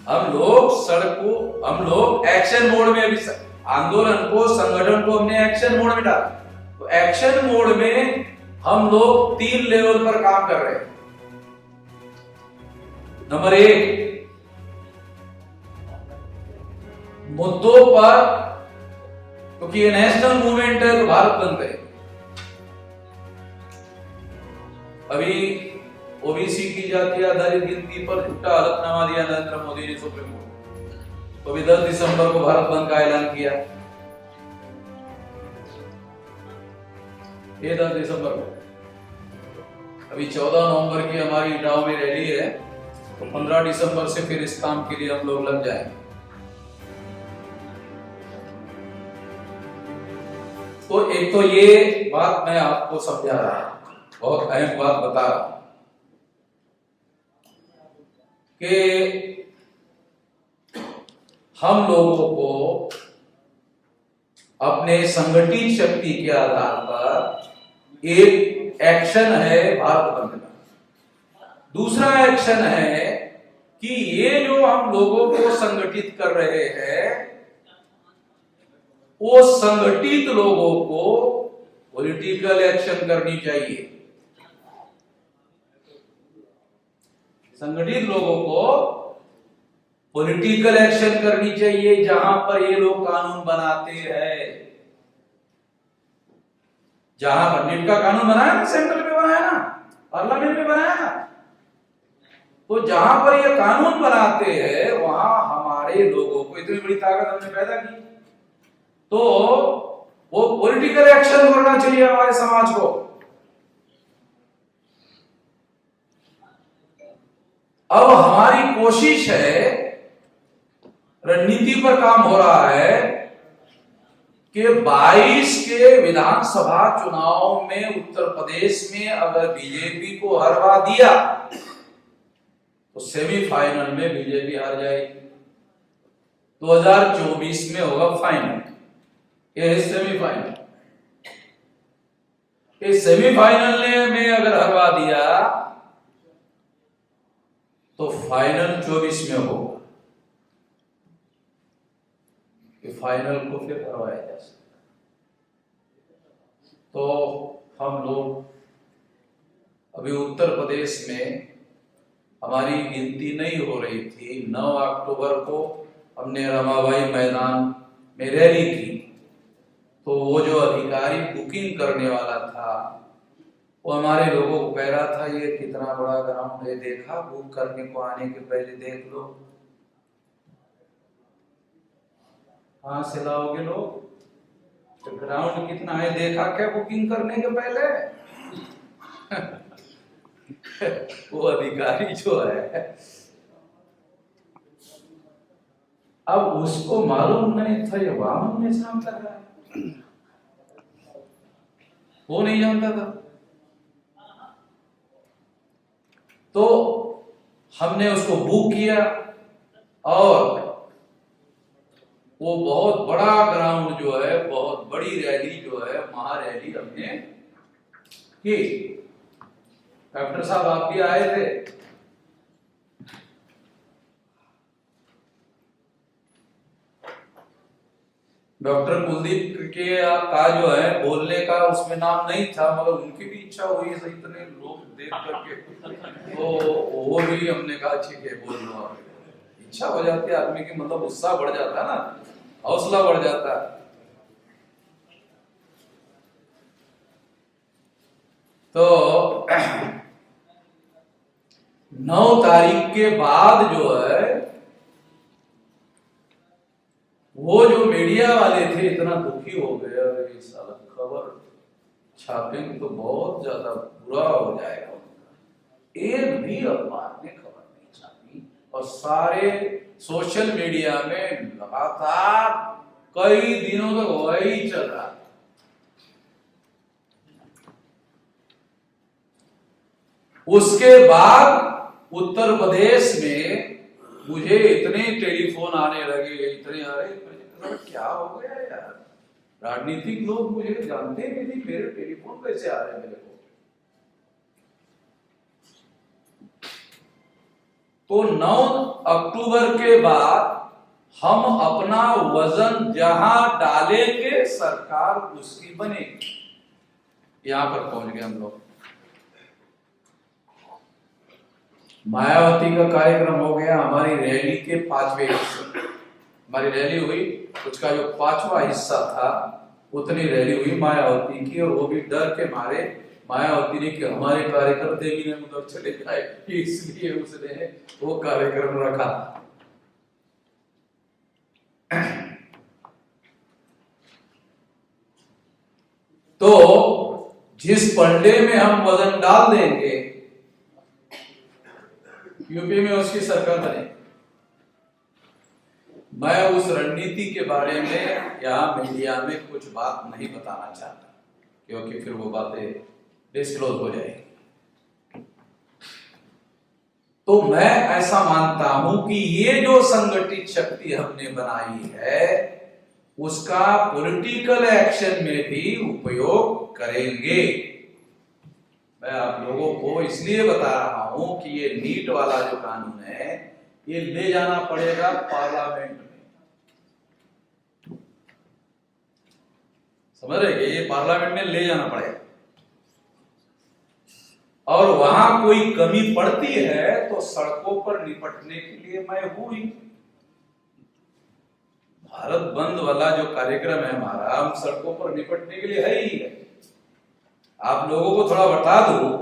हम लोग action mode में अभी आंदोलन को, संगठन को हमने एक्शन मोड में डाला। तो एक्शन मोड में हम लोग 3 लेवल पर काम कर रहे हैं। नंबर 1, मुद्दों पर, क्योंकि ये नेशनल मूवमेंट है तो भारत बंद करें। अभी ओबीसी की जाति आधारित गिनती पर झूठा हलफनामा दिया नरेंद्र मोदी ने सुप्रीम कोर्ट। तो अभी 10 दिसंबर को भारत बंद का ऐलान किया। ये 10 दिसंबर को। अभी 14 नवंबर की हमारी इटावा में रैली है, तो 15 दिसंबर से फिर इस काम के लिए हम लोग लग जाएंगे। तो एक तो ये बात मैं आपको समझा रहा हूं, बहुत अहम बात बता रहा हूं कि हम लोगों को अपने संगठित शक्ति के आधार पर एक एक्शन है भारत बंद का। दूसरा एक्शन है कि ये जो हम लोगों को संगठित कर रहे हैं, वो संगठित लोगों को पॉलिटिकल एक्शन करनी चाहिए। संगठित लोगों को पॉलिटिकल एक्शन करनी चाहिए। जहां पर ये लोग कानून बनाते हैं, जहां पर नीट का कानून बनाया ना, सेंट्रल में बनाया ना, पार्लियामेंट में बनाया ना, तो जहां पर ये कानून बनाते हैं वहां हमारे लोगों को, इतनी बड़ी ताकत हमने पैदा की, तो वो पॉलिटिकल एक्शन करना चाहिए हमारे समाज को। अब हमारी कोशिश है, रणनीति पर काम हो रहा है कि 22 के विधानसभा चुनाव में उत्तर प्रदेश में अगर बीजेपी को हरवा दिया तो सेमीफाइनल में बीजेपी हार जाएगी। 2024 में होगा फाइनल, ये सेमीफाइनल। इस सेमीफाइनल में अगर हरवा दिया तो फाइनल 24 में होगा। फाइनल को फिर करवाया जा सकता। तो हम लोग अभी उत्तर प्रदेश में हमारी गिनती नहीं हो रही थी। 9 अक्टूबर को हमने रमाबाई मैदान में रैली की, तो वो जो अधिकारी बुकिंग करने वाला था वो हमारे लोगों को कह रहा था, ये कितना बड़ा ग्राउंड है, देखा, बुक करने को आने के पहले देख लो। कहां से लाओगे लोग? तो ग्राउंड कितना है देखा क्या बुकिंग करने के पहले? वो अधिकारी जो है, अब उसको मालूम नहीं था ये वामन निशान कर रहा है, वो नहीं जानता था। तो हमने उसको बुक किया और वो बहुत बड़ा ग्राउंड जो है, बहुत बड़ी रैली जो है, महारैली हमने की। डॉक्टर साहब आप भी आए थे। डॉक्टर कुलदीप के का जो है बोलने का उसमें नाम नहीं था, मगर उनकी भी इच्छा हुई है, इतने लोग देख करके, तो वो भी हमने कहा ठीक है बोल लो। इच्छा हो जाती है आदमी की, मतलब उत्साह बढ़ जाता है ना, हौसला बढ़ जाता है। तो 9 तारीख के बाद जो है, वो जो मीडिया वाले थे इतना दुखी हो गए, अरे साला खबर छापेंगे तो बहुत ज्यादा बुरा हो जाएगा उनका। एक भी अखबार ने खबर नहीं छापी और सारे सोशल मीडिया में लगातार कई दिनों तक वही चल रहा। उसके बाद उत्तर प्रदेश में मुझे इतने टेलीफोन आने लगे, इतने, अरे क्या हो गया यार, राजनीतिक लोग मुझे जानते भी नहीं, मेरे टेलीफोन कैसे आ रहे हैं मेरे को। तो 9 अक्टूबर के बाद हम अपना वजन जहां डालेंगे सरकार उसकी बनेगी। यहां पर पहुंच गए हम लोग। मायावती का कार्यक्रम हो गया, हमारी रैली के 5वें हिस्से, हमारी रैली हुई, उसका जो 5वां हिस्सा था उतनी रैली हुई मायावती की, और वो भी डर के मारे मायावती ने कि हमारे कार्यकर्ता भी ने उधर चले जाए, इसलिए उसने वो कार्यक्रम रखा। तो जिस पलड़े में हम वजन डाल देंगे यूपी में उसकी सरकार बने। मैं उस रणनीति के बारे में या मीडिया में कुछ बात नहीं बताना चाहता, क्योंकि फिर वो बातें डिस्क्लोज हो जाएगी। तो मैं ऐसा मानता हूं कि ये जो संगठित शक्ति हमने बनाई है उसका पॉलिटिकल एक्शन में भी उपयोग करेंगे। मैं आप लोगों को इसलिए बता रहा हूं कि ये नीट वाला जो कानून है ये ले जाना पड़ेगा पार्लियामेंट में, समझ रहे? ये पार्लियामेंट में ले जाना पड़ेगा, और वहां कोई कमी पड़ती है तो सड़कों पर निपटने के लिए मैं हूं ही। भारत बंद वाला जो कार्यक्रम है हमारा, हम सड़कों पर निपटने के लिए है ही है। आप लोगों को थोड़ा बता दो,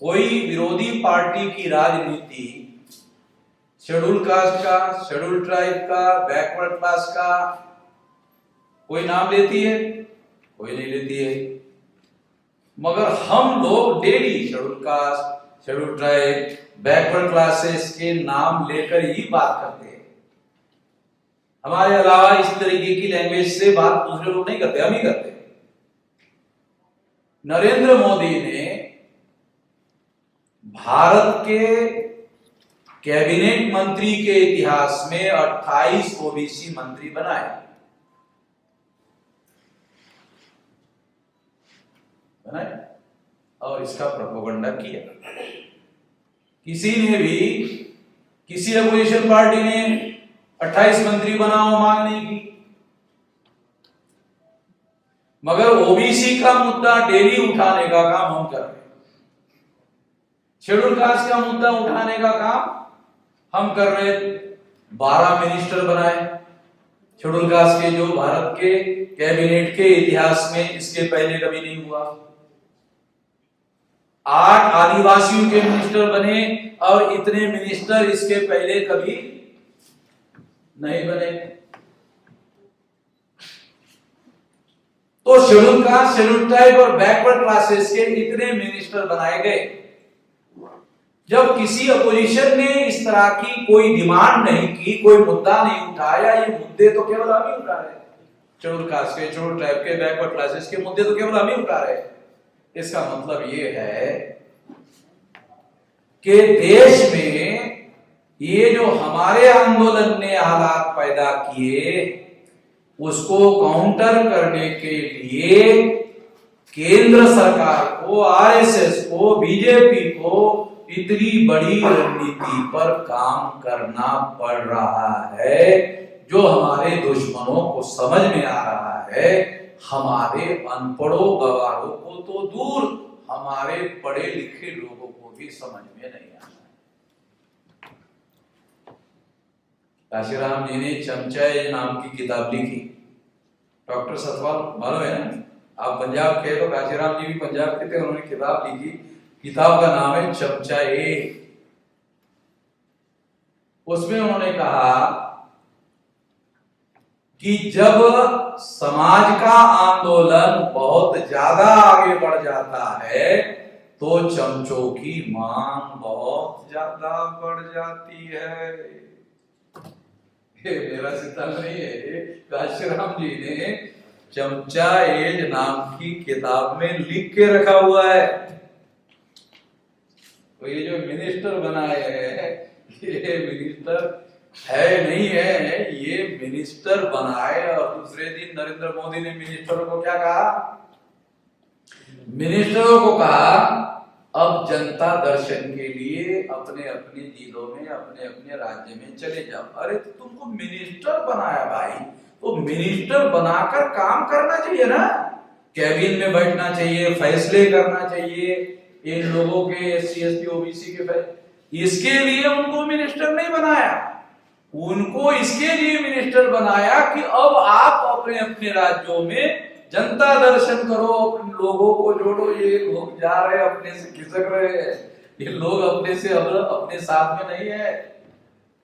कोई विरोधी पार्टी की राजनीति शेड्यूल कास्ट का, शेड्यूल ट्राइब का, बैकवर्ड क्लास का कोई नाम लेती है? कोई नहीं लेती है। मगर हम लोग daily schedule caste, schedule tribe, backward classes के नाम लेकर ही बात करते हैं। हमारे अलावा इस तरीके की लैंग्वेज से बात दूसरे लोग नहीं करते, हम ही करते हैं। नरेंद्र मोदी ने भारत के कैबिनेट मंत्री के इतिहास में 28 ओबीसी मंत्री बनाए। और इसका प्रोपेगेंडा किया। किसी ने भी, किसी अपोजिशन पार्टी ने 28 मंत्री बनाओ मांग नहीं की, मगर ओबीसी का मुद्दा डेली उठाने का काम हम कर रहे हैं। शेड्यूल कास्ट का मुद्दा उठाने का काम हम कर रहे हैं। 12 मिनिस्टर बनाए शेड्यूल कास्ट के, जो भारत के कैबिनेट के इतिहास में इसके पहले कभी नहीं हुआ। 8 आदिवासियों के मिनिस्टर बने, और इतने मिनिस्टर इसके पहले कभी नहीं बने। तो शेड्यूल कास्ट, शेड्यूल ट्राइब और बैकवर्ड क्लासेस के इतने मिनिस्टर बनाए गए। जब किसी अपोजिशन ने इस तरह की कोई डिमांड नहीं की, कोई मुद्दा नहीं उठाया, ये मुद्दे तो केवल हम ही उठा रहे हैं। शेड्यूल कास्ट के, शेड्यूल ट्राइब के, बैकवर्ड क्लासेस के मुद्दे तो केवल हम ही उठा रहे हैं। इसका मतलब ये है कि देश में ये जो हमारे आंदोलन ने हालात पैदा किए, उसको काउंटर करने के लिए केंद्र सरकार को, आरएसएस को, बीजेपी को इतनी बड़ी रणनीति पर काम करना पड़ रहा है, जो हमारे दुश्मनों को समझ में आ रहा है। हमारे अनपढ़ों गवारों को तो दूर, हमारे पढ़े लिखे लोगों को भी समझ में नहीं आ रहा है। काशीराम जी ने चमचा नाम की किताब लिखी। डॉक्टर सतपाल मालूम है ना, आप पंजाब के, तो काशीराम जी भी पंजाब के थे, उन्होंने किताब लिखी। किताब का नाम है चमचा ए। उसमें उन्होंने कहा कि जब समाज का आंदोलन बहुत ज्यादा आगे बढ़ जाता है तो चमचों की मांग बहुत ज्यादा बढ़ जाती है। ये मेरा सिद्धांत नहीं है, काशीराम जी ने चमचा एज नाम की किताब में लिख के रखा हुआ है। तो ये जो मिनिस्टर बनाए हैं, ये मिनिस्टर है नहीं है, ये मिनिस्टर बनाए। और दूसरे दिन नरेंद्र मोदी ने मिनिस्टरों को क्या कहा? मिनिस्टरों को कहा अब जनता दर्शन के लिए अपने अपने जिलों में, अपने अपने राज्य में चले जाओ। अरे तो तुमको मिनिस्टर बनाया भाई, तो मिनिस्टर बनाकर काम करना चाहिए ना, कैबिन में बैठना चाहिए, फैसले करना चाहिए इन लोगों के, SC ST OBC के। इसके लिए उनको मिनिस्टर नहीं बनाया, उनको इसके लिए मिनिस्टर बनाया कि अब आप अपने अपने राज्यों में जनता दर्शन करो, अपने लोगों को जोड़ो। ये लोग जा रहे हैं अपने से खिसक रहे हैं, ये लोग अपने से अपने साथ में नहीं है,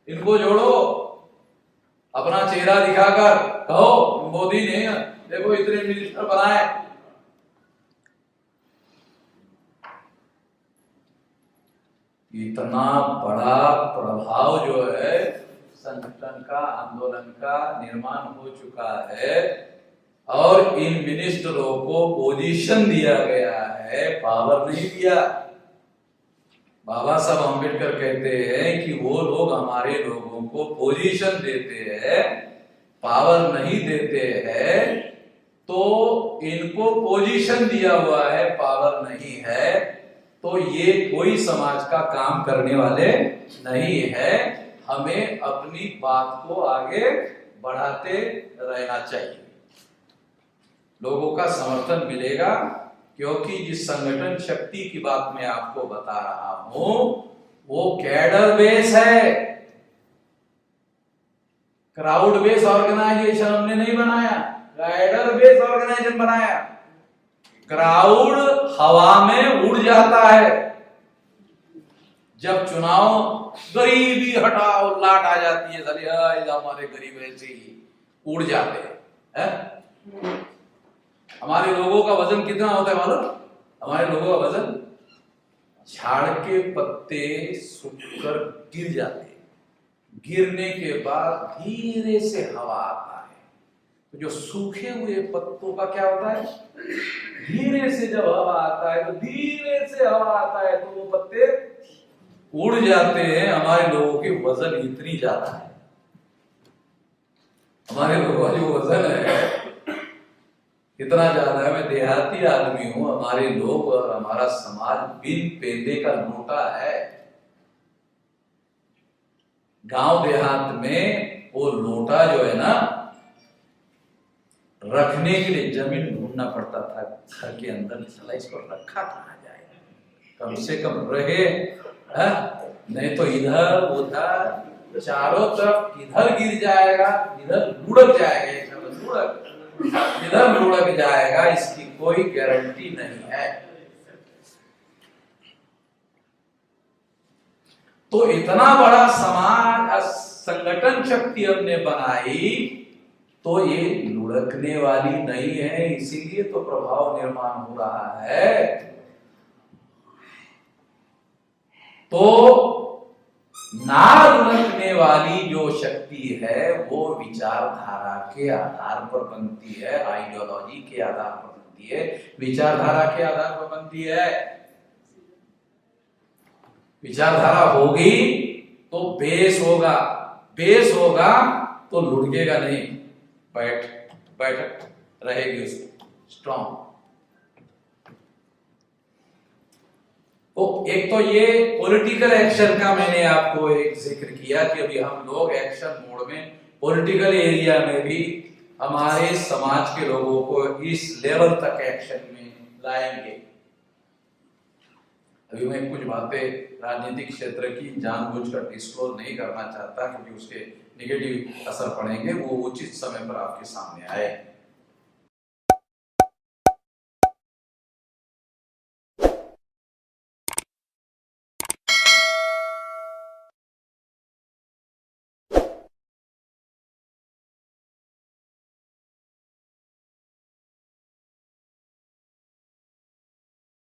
इनको जोड़ो। अपना चेहरा दिखाकर कहो मोदी ने देखो इतने मिनिस्टर बनाए। इतना बड़ा प्रभाव जो है संगठन का, आंदोलन का निर्माण हो चुका है, और इन मिनिस्टरों को पोजीशन दिया गया है, पावर नहीं दिया। बाबा साहब अम्बेडकर कहते हैं कि वो लोग हमारे लोगों को पोजीशन देते हैं, पावर नहीं देते हैं, तो इनको पोजीशन दिया हुआ है, पावर नहीं है, तो ये कोई समाज का काम करने वाले नहीं है। हमें अपनी बात को आगे बढ़ाते रहना चाहिए, लोगों का समर्थन मिलेगा, क्योंकि जिस संगठन शक्ति की बात मैं आपको बता रहा हूं वो कैडर बेस है, क्राउड बेस ऑर्गेनाइजेशन हमने नहीं बनाया, कैडर बेस ऑर्गेनाइजेशन बनाया। क्राउड हवा में उड़ जाता है, जब चुनाव गरीबी हटाओ लाट आ जाती है, हमारे गरीब ऐसे ही उड़ जाते हैं। हमारे लोगों का वजन कितना होता है मालूम? हमारे लोगों का वजन, झाड़ के पत्ते सूखकर गिर जाते हैं, गिरने के बाद धीरे से हवा आता है, तो जो सूखे हुए पत्तों का क्या होता है, धीरे से जब हवा आता है तो धीरे से हवा आता है तो वो पत्ते उड़ जाते हैं। हमारे लोगों की वजन इतनी ज्यादा है, हमारे लोगों का जो वजन है इतना ज्यादा है। मैं देहाती आदमी हूं, हमारे लोग और हमारा समाज बिन पेंदे का लोटा है। गांव देहात में वो लोटा जो है ना, रखने के लिए जमीन ढूंढना पड़ता था घर के अंदर, साला इसको रखा कहाँ जाए, कम से कम रहे, नहीं तो इधर उधर चारों तरफ किधर गिर जाएगा, इधर लुढ़क जाएगा, इधर लुढ़क जाएगा, इसकी कोई गारंटी नहीं है। तो इतना बड़ा समाज संगठन शक्ति हमने बनाई, तो ये लुढ़कने वाली नहीं है, इसीलिए तो प्रभाव निर्माण हो रहा है। तो ना लुढ़कने वाली जो शक्ति है वो विचारधारा के आधार पर बनती है, आइडियोलॉजी के आधार पर बनती है, विचारधारा के आधार पर बनती है। विचारधारा होगी तो बेस होगा, बेस होगा तो लुढ़केगा नहीं, बैठ रहेगी उसकी स्ट्रॉन्ग। तो एक तो ये पॉलिटिकल एक्शन का मैंने आपको एक जिक्र किया कि अभी हम लोग एक्शन मोड में पॉलिटिकल एरिया में भी हमारे समाज के लोगों को इस लेवल तक एक्शन में लाएंगे। अभी मैं कुछ बातें राजनीतिक क्षेत्र की जानबूझकर डिस्क्लोज नहीं करना चाहता, क्योंकि उसके नेगेटिव असर पड़ेंगे, वो उचित समय पर आपके सामने आए।